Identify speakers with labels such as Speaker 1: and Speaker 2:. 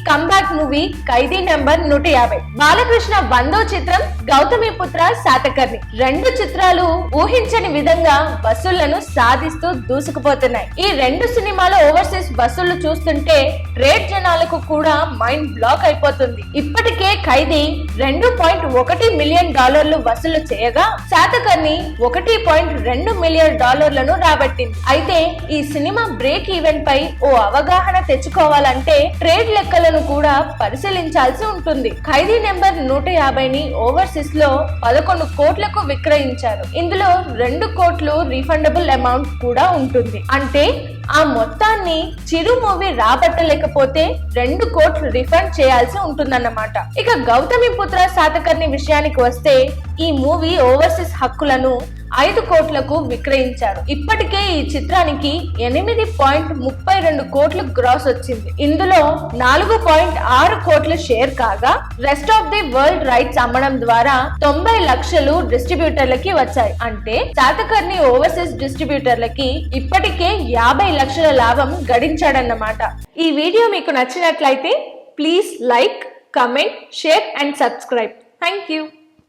Speaker 1: Comeback movie ఖైదీ number 150. Balakrishna 100వ చిత్రం గౌతమిపుత్ర శాతకర్ణి. రెండు చిత్రాలు ఊహించని విధంగా వసూళ్లను సాధిస్తూ దూసుకుపోతున్నాయి. ఈ రెండు సినిమాల ఓవర్సీస్ వసూళ్లు చూస్తుంటే ట్రేడ్ జనాలకు కూడా మైండ్ బ్లాక్ అయిపోతుంది. ఇప్పటికే ఖైదీ $2.1 మిలియన్ వసూలు చేయగా శాతకర్ణి $1.2 మిలియన్ రాబట్టింది. అయితే ఈ సినిమా బ్రేక్ ఈవెన్ పై ఓ అవగాహన తెచ్చుకోవాలంటే ట్రేడ్ లెక్కలను కూడా పరిశీలించాల్సి ఉంటుంది. ఖైదీ నెంబర్ 150ని ఓవర్సీస్ లో 11 కోట్లకు విక్రయించారు. ఇందులో 2 కోట్లు రీఫండబుల్ అమౌంట్ కూడా ఉంటుంది. అంటే ఆ మొత్తాన్ని చిరు మూవీ రాబట్టలేకపోతే 2 కోట్లు రిఫండ్ చేయాల్సి ఉంటుందన్నమాట. ఇక గౌతమిపుత్ర శాతకర్ణి విషయానికి వస్తే ఈ మూవీ ఓవర్సీస్ హక్కులను 5 కోట్లకు విక్రయించారు. ఇప్పటికే ఈ చిత్రానికి 8.32 కోట్లు గ్రాస్ వచ్చింది. ఇందులో 4.6 కోట్ల షేర్ కాగా rest of the world rights అమ్మడం ద్వారా 90 లక్షలు డిస్ట్రిబ్యూటర్లకి వచ్చాయి. అంటే శాతకర్ణి ఓవర్సీస్ డిస్ట్రిబ్యూటర్లకి ఇప్పటికే 50 లక్షల లాభం గడించాడన్నమాట. ఈ వీడియో మీకు నచ్చినట్లయితే please like, comment, share and subscribe. Thank you.